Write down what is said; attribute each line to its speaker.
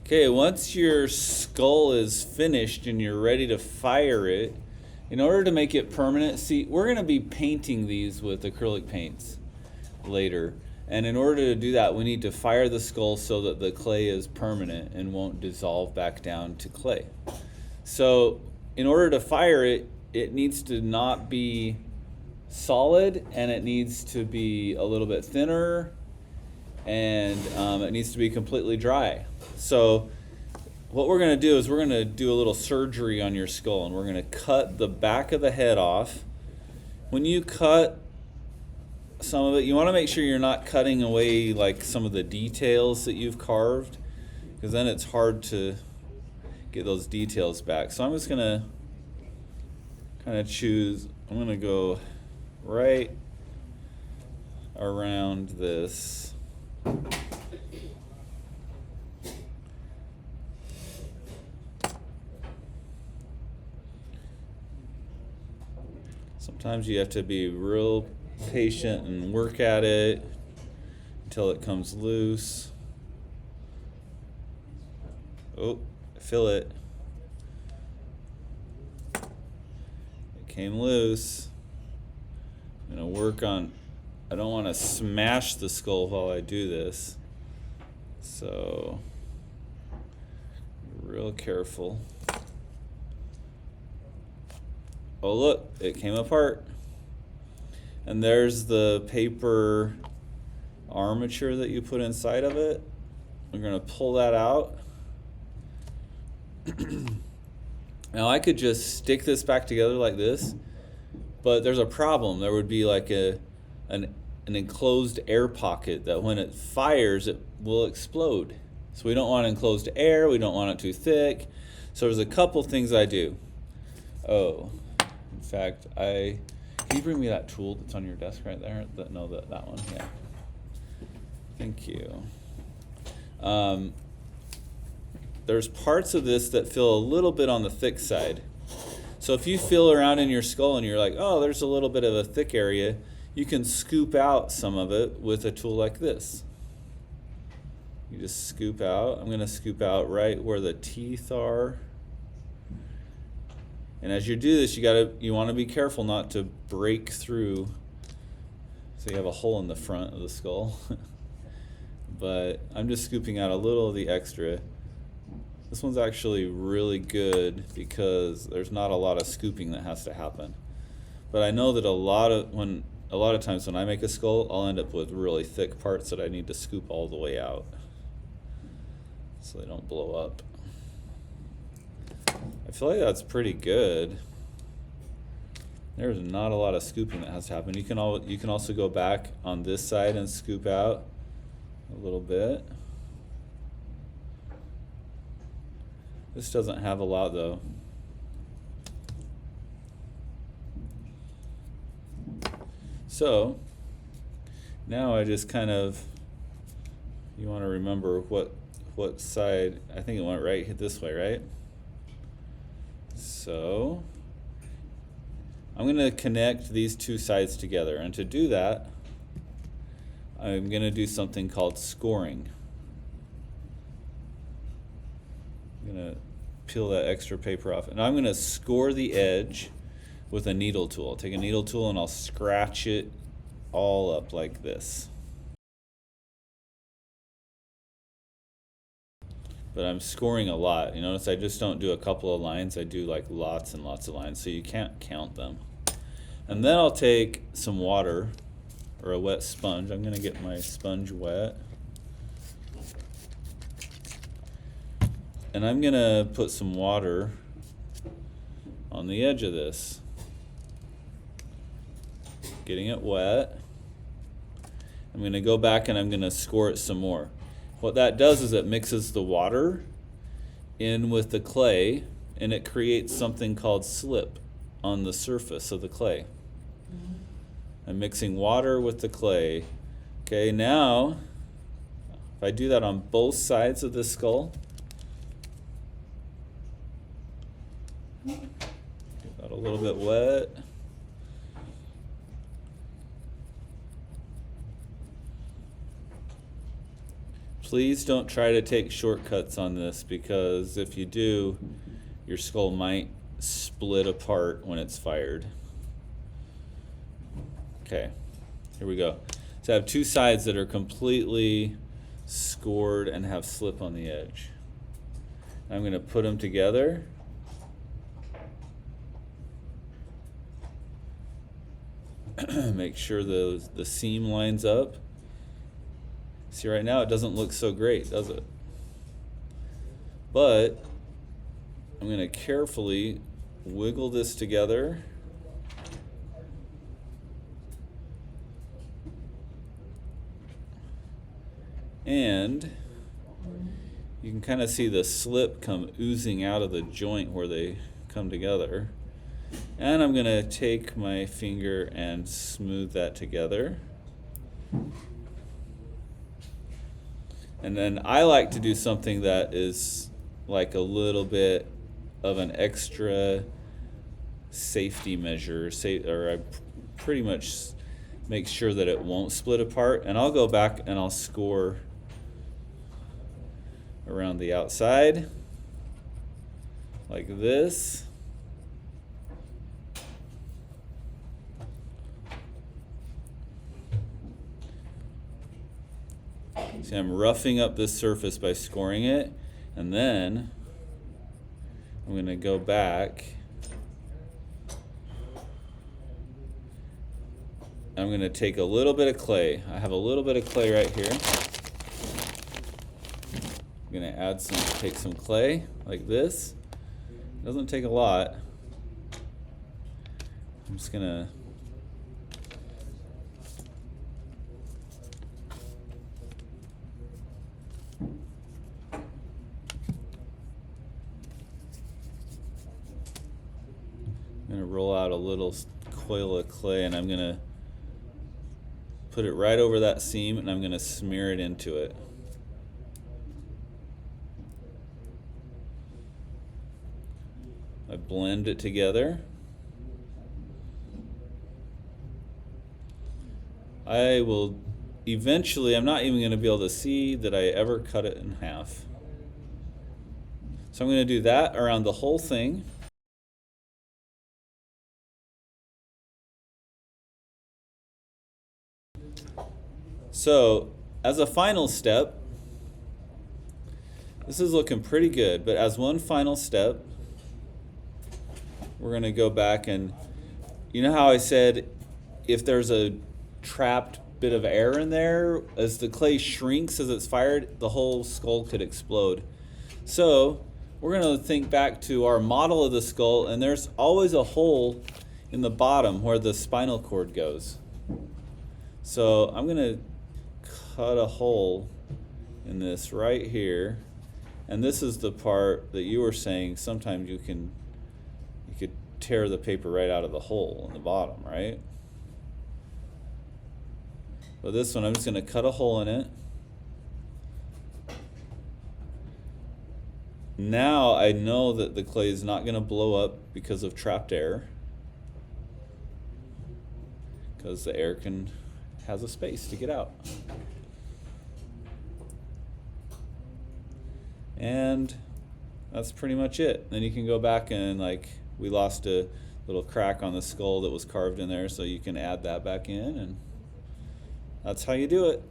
Speaker 1: Okay, once your skull is finished and you're ready to fire it, in order to make it permanent, see, we're going to be painting these with acrylic paints later. And in order to do that, we need to fire the skull so that the clay is permanent and won't dissolve back down to clay. So in order to fire it, it needs to not be solid, and it needs to be a little bit thinner, and it needs to be completely dry. So what we're going to do is we're going to do a little surgery on your skull, and we're going to cut the back of the head off. When you cut some of it, you want to make sure you're not cutting away like some of the details that you've carved, because then it's hard to get those details back. So I'm just going to kind of choose, I'm going to go right around this. Sometimes you have to be real patient and work at it until it comes loose. Oh, I feel it. It came loose. I'm going to work on, I don't want to smash the skull while I do this. So, real careful. Oh look, it came apart. And there's the paper armature that you put inside of it. We're going to pull that out. Now I could just stick this back together like this, but there's a problem. There would be like an enclosed air pocket that when it fires, it will explode. So we don't want enclosed air, we don't want it too thick. So there's a couple things I do. Oh, in fact, can you bring me that tool that's on your desk right there? That one, yeah. Thank you. There's parts of this that feel a little bit on the thick side. So if you feel around in your skull and you're like, oh, there's a little bit of a thick area, you can scoop out some of it with a tool like this. You just scoop out. I'm going to scoop out right where the teeth are. And as you do this, you want to be careful not to break through, so you have a hole in the front of the skull. But I'm just scooping out a little of the extra. This one's actually really good because there's not a lot of scooping that has to happen. But I know that a lot of times when I make a skull, I'll end up with really thick parts that I need to scoop all the way out so they don't blow up. I feel like that's pretty good. There's not a lot of scooping that has to happen. You can also go back on this side and scoop out a little bit. This doesn't have a lot though. So now I just kind of, you want to remember what side, I think it went right this way, right? So I'm going to connect these two sides together, and to do that I'm going to do something called scoring. I'm going to peel that extra paper off, and I'm going to score the edge with a needle tool. I'll take a needle tool and I'll scratch it all up like this. But I'm scoring a lot. You notice I just don't do a couple of lines, I do like lots and lots of lines, so you can't count them. And then I'll take some water or a wet sponge. I'm going to get my sponge wet. And I'm going to put some water on the edge of this. Getting it wet. I'm going to go back and I'm going to score it some more. What that does is it mixes the water in with the clay, and it creates something called slip on the surface of the clay. I'm mixing water with the clay. Okay, now if I do that on both sides of the skull, get that a little bit wet. please don't try to take shortcuts on this, because if you do, your skull might split apart when it's fired. Okay, here we go. So I have two sides that are completely scored and have slip on the edge. I'm going to put them together. Make sure the seam lines up. See, right now it doesn't look so great, does it? But I'm going to carefully wiggle this together. And you can kind of see the slip come oozing out of the joint where they come together. And I'm going to take my finger and smooth that together. And then I like to do something that is like a little bit of an extra safety measure, or I pretty much make sure that it won't split apart. And I'll go back and I'll score around the outside like this. See, I'm roughing up this surface by scoring it, and then I'm going to go back. I'm going to take a little bit of clay. I have a little bit of clay right here. I'm going to take some clay like this. It doesn't take a lot. I'm just going to roll out a little coil of clay, and I'm going to put it right over that seam, and I'm going to smear it into it. I blend it together. I will eventually, I'm not even going to be able to see that I ever cut it in half. So I'm going to do that around the whole thing. So, as a final step, this is looking pretty good, but as one final step, we're going to go back and, you know how I said if there's a trapped bit of air in there, as the clay shrinks as it's fired, the whole skull could explode. So, we're going to think back to our model of the skull, and there's always a hole in the bottom where the spinal cord goes. So, I'm going to cut a hole in this right here, and this is the part that you were saying sometimes you could tear the paper right out of the hole in the bottom, right? But this one, I'm just going to cut a hole in it. Now I know that the clay is not going to blow up because of trapped air, because the air has a space to get out. And that's pretty much it. Then you can go back and, like, we lost a little crack on the skull that was carved in there, so you can add that back in, and that's how you do it.